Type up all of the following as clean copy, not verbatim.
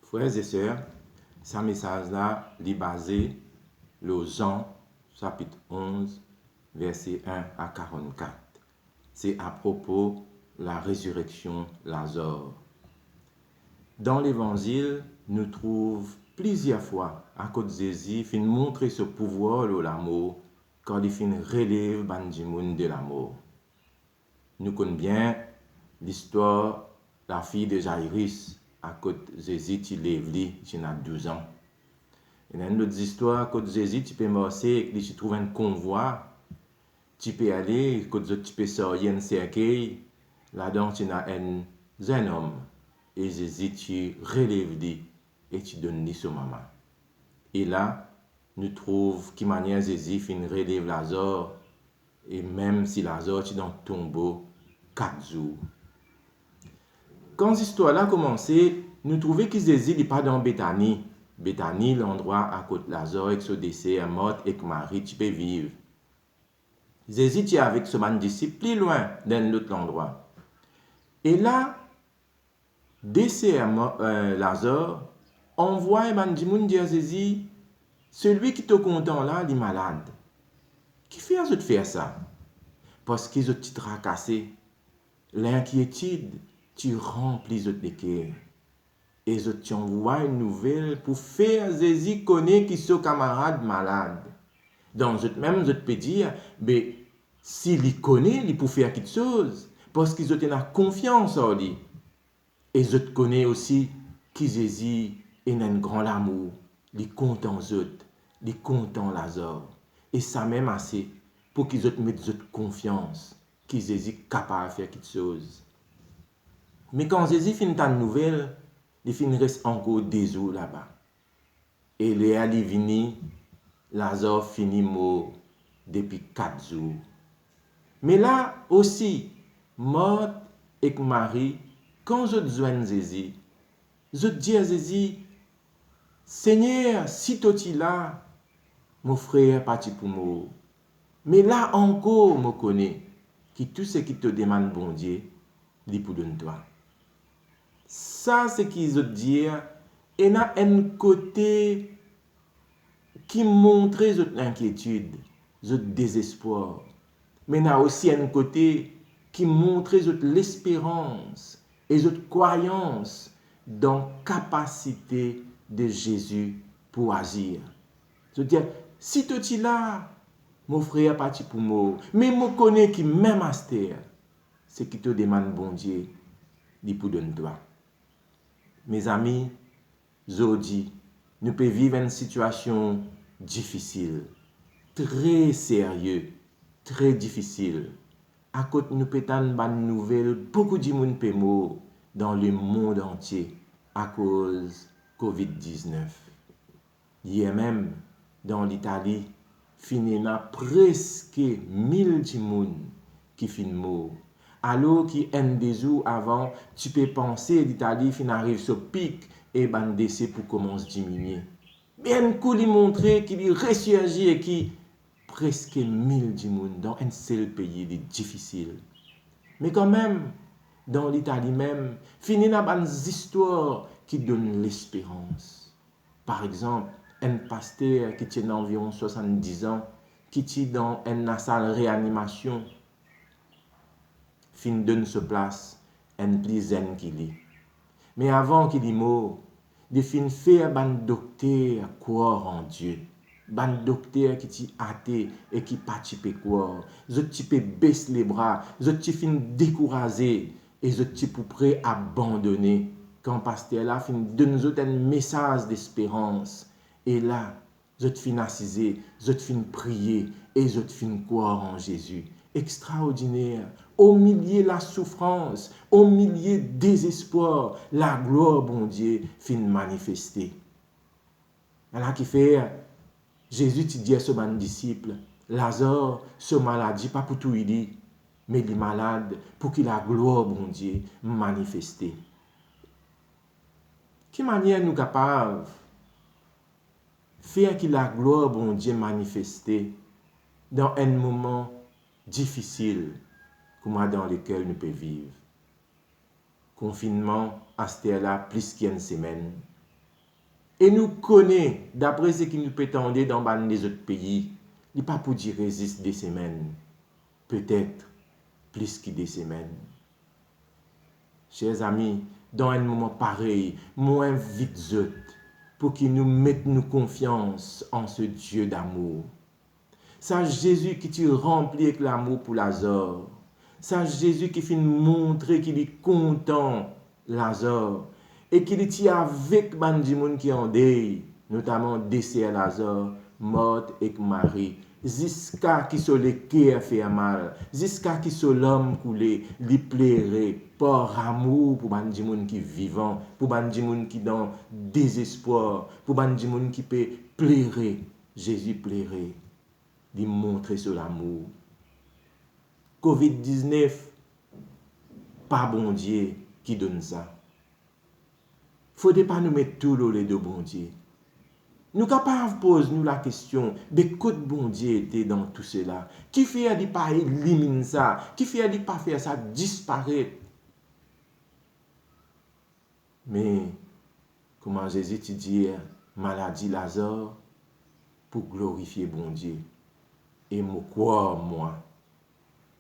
Frères et sœurs, ce message-là est basé le Jean, chapitre 11, verset 1 à 44. C'est à propos de la résurrection Lazare. Dans l'évangile, nous trouvons plusieurs fois à côté de Jésus, il montrer ce pouvoir de l'amour quand il relève Bandimoun de l'amour. Nous connaissons bien l'histoire de la fille de Jairus à côté de Jésus qui lève lui, qui a 12 ans. Il y a une autre histoire à côté de Jésus, tu peux marcher, tu trouves un convoi, tu peux aller, tu peux sortir un cercueil, là-dedans tu as un jeune homme, et Jésus tu relèves lui et tu donnes lui son maman. Et là, nous trouvons qui manière Jésus relève Lazare, et même si Lazare est dans le tombeau 4 jours. Quand cette histoire-là a commencé, nous trouvons que Jésus n'est pas dans Béthanie. Béthanie, l'endroit à côté de Lazare, avec son décès, mort et que Marie, tu peux vivre. Jésus est avec son disciple plus loin d'un autre endroit. Et là, décès Lazare, on voit un dimoun dire à Jésus, celui qui te content là, il est malade. Qui fait de faire ça? Parce qu'ils ont tracassé. L'inquiétude, tu remplis de cœur. Et je t'envoie une nouvelle pour faire Jésus connaître qui sont camarades malades. Donc, même je peux dire, mais s'il connaît, il peut faire quelque chose. Parce qu'ils ont une confiance en lui. Et je te connais aussi que Jésus est un grand amour. Il est content eux, il est content Lazare. Et ça même assez pour qu'ils mettent de confiance que Jésus est capable de faire quelque chose. Mais quand Jésus finit ta nouvelle, il reste encore des jours là-bas. Et Léa est venu, Lazare finit mort depuis 4 jours. Mais là aussi, Marthe et Marie, quand je joins Jésus, je dis à Jésus, Seigneur, si tu es là, mon frère est parti pour mourir. Mais là encore, je connais que tout ce qui te demande, bon Dieu, il pour donner toi. Ça, c'est ce qu'ils ont dit. Et il y a un côté qui montre l'inquiétude, le désespoir. Mais il y a aussi un côté qui montre l'espérance et la croyance dans la capacité de Jésus pour agir. Je veux dire, si tu es là, mon frère est parti pour moi, mais je connais que même à cette terre, ce qui te demande, bon Dieu, il pour donner toi. Mes amis, aujourd'hui, nous pouvons vivre une situation difficile, très sérieuse, très difficile. À côté, nous pouvons avoir une nouvelle, beaucoup de monde peut mourir dans le monde entier à cause de COVID-19. Hier même, dans l'Italie, il y a presque 1000 personnes qui finissent mourir. Alors qu'un des jours avant, tu peux penser que l'Italie arrive sur pic et le décès pour commencer à diminuer. Bien coup, il montre qu'il ressurgit et qu'il presque 1000 personnes dans un seul pays difficile. Mais quand même, dans l'Italie même, il y a des histoires qui donnent l'espérance. Par exemple, un pasteur qui tient environ 70 ans, qui est dans une salle de réanimation, fin donne ce place, un plus zen qu'il est. Mais avant qu'il y mort, il fin faire un docteur croire en Dieu. Un docteur qui est athée et qui pas type croire. Je type baisse les bras, je fin décourager et je type prêt à abandonner. Quand pasteur là fin donne un message d'espérance. Et là, je fin assiser, je fin prier et je fin croire en Jésus. Extraordinaire. Au milieu de la souffrance, au milieu du désespoir, la gloire, bon Dieu, fin manifester. Voilà qui fait, Jésus dit à ce disciple, Lazare, ce maladie, pas pour tout il dit, mais il est malade pour que la gloire, bon Dieu, manifester. Quelle manière nous capables faire que la gloire, bon Dieu, manifester dans un moment difficile comme dans lequel nous pouvons vivre. Confinement à cette heure-là, plus qu'une semaine. Et nous connaissons, d'après ce qui nous prétendait dans les autres pays, il n'est pas pour dire résiste des semaines, peut-être plus que des semaines. Chers amis, dans un moment pareil, moi invite pour qu'il nous mette nous confiance en ce Dieu d'amour. Ça Jésus qui te remplit avec l'amour pour Lazare. Ça Jésus qui fait nous montrer qu'il est content, Lazare. Et qu'il est avec les gens qui en deuil, notamment décès Lazare, morte et Marie. Jusqu'à qui soit le cœur fait mal, jusqu'à qui soit l'homme coulé, lui plairait par amour pour les gens qui vivant, pour les gens qui dans désespoir, pour les gens qui peut plairer. Jésus plairait, lui montrer sur l'amour. COVID-19, pas bon Dieu qui donne ça. Il ne faut pas nous mettre tout le de bon Dieu. Nous sommes capables de poser nous la question, mais que bon Dieu était dans tout cela? Qui fait de ne pas éliminer ça? Qui fait de ne pas faire ça disparaître? Mais, comment Jésus te dit, maladie Lazare, pour glorifier bon Dieu. Et moi, quoi, moi,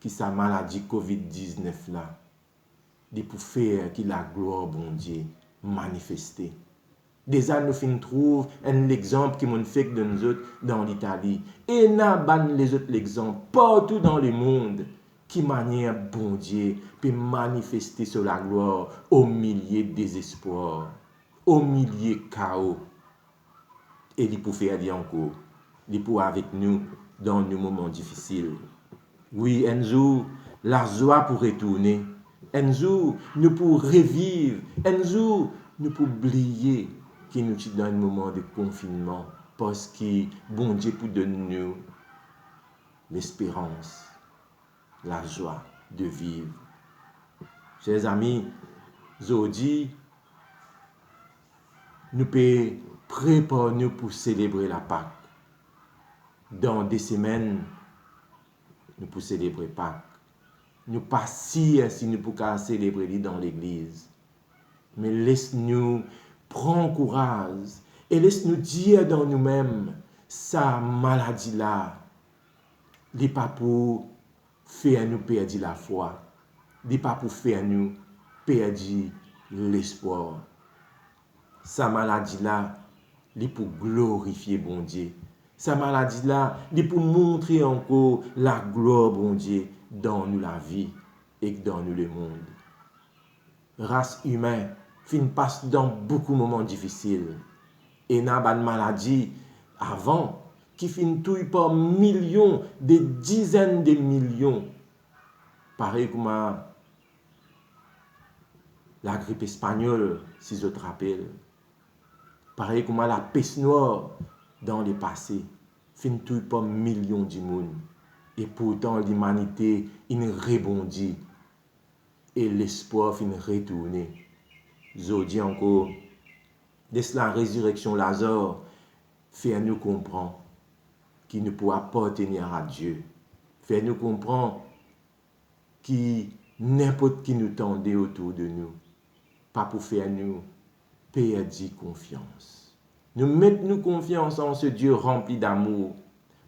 qui sa maladie COVID-19 là, de pour faire que la gloire bon Dieu manifester. Déjà, nous trouvons un exemple qui m'a fait de nous autres dans l'Italie. Et nous avons les autres exemples partout dans le monde qui manière bon Dieu peut manifester sur la gloire au milieu de désespoir, au milieu de chaos. Et il peut faire dire encore, il peut avec nous dans nos moments difficiles. Oui, un jour, la joie pour retourner. Un jour, nous pour revivre. Un jour, nous pour oublier qui nous sommes dans un moment de confinement. Parce que bon Dieu pour donner nous l'espérance, la joie de vivre. Chers amis, aujourd'hui, nous pouvons préparer nous pour célébrer la Pâque. Dans des semaines, nous pouvons célébrer Pâques. Nous pas si nous pouvons célébrer dans l'église. Mais laisse-nous prendre courage et laisse-nous dire dans nous-mêmes, sa maladie-là, n'est pas pour faire nous perdre la foi, n'est pas pour faire nous perdre l'espoir. Sa maladie-là, n'est pour glorifier bon Dieu. Sa maladie-là, n'est pour montrer encore la gloire bon Dieu dans nous la vie et dans nous le monde. Race humaine, passe dans beaucoup de moments difficiles. Et n'a pas de maladie avant qui touille par millions, des dizaines de millions. Pareil comme la grippe espagnole, si je te rappelle. Pareil comme la peste noire dans le passé. Touille par millions de monde. Et pourtant, l'humanité, il rebondit. Et l'espoir finit retourner. Je dis encore, dès la résurrection Lazare, fait nous comprendre qu'il ne pourra pas tenir à Dieu. Fait nous comprendre que n'importe qui nous tendait autour de nous, pas pour faire nous perdre confiance. Nous mettons confiance en ce Dieu rempli d'amour.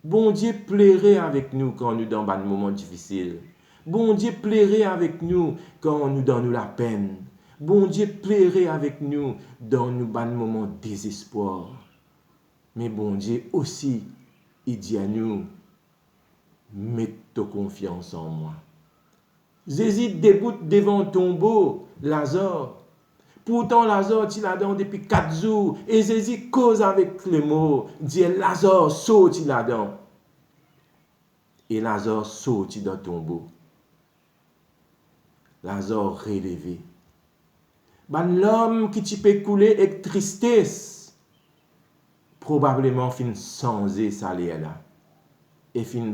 Bon Dieu plairait avec nous quand nous dans un moment difficile. Bon Dieu plairait avec nous quand nous donnons la peine. Bon Dieu plairait avec nous dans nos moments de désespoir. Mais bon Dieu aussi, il dit à nous, mets ta confiance en moi. Jésus déboute devant le tombeau, Lazare. Pourtant, Lazare, il a dans depuis 4 jours. Et Jésus cause avec les mots, dit Lazare, saute là-dedans. Et Lazare saute dans le tombeau. Lazare relevé. L'homme qui peut couler avec tristesse, probablement fin changer ça là. Et fin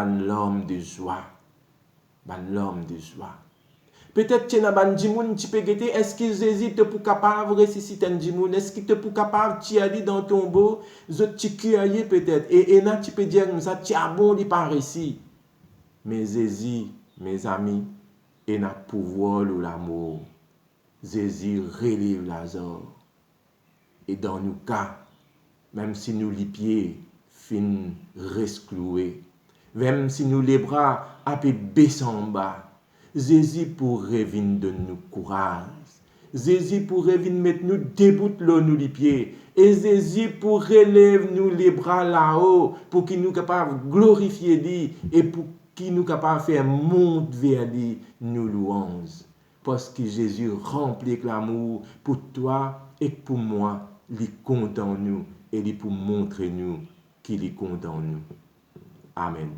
l'homme de joie. L'homme de joie. Peut-être que tu dimoun tu peux guetter, est-ce que Jésus te pour capable de ressusciter un dimoun? Est-ce qu'il te pour capable de aller dans ton tombeau? Je te cueille peut-être. Et là, tu peux dire comme ça, tu as bon, il pas réussi. Mais Jésus, mes amis, il a pouvoir de l'amour. Jésus relève Lazare. et dans nos cas, même si nous les pieds fin rescloués, même si nous les bras à peu baissés en bas, Jésus pour revenir de nous courage. Jésus pour revenir mettre nous debout là nous les pieds. Et Jésus pour relever nous les bras là-haut, pour qu'il nous capable glorifier lui et pour qu'il nous capable faire monter vers lui nous louanges. Parce que Jésus remplit l'amour pour toi et pour moi, il compte en nous et il pour montrer nous qu'il est content en nous. Amen.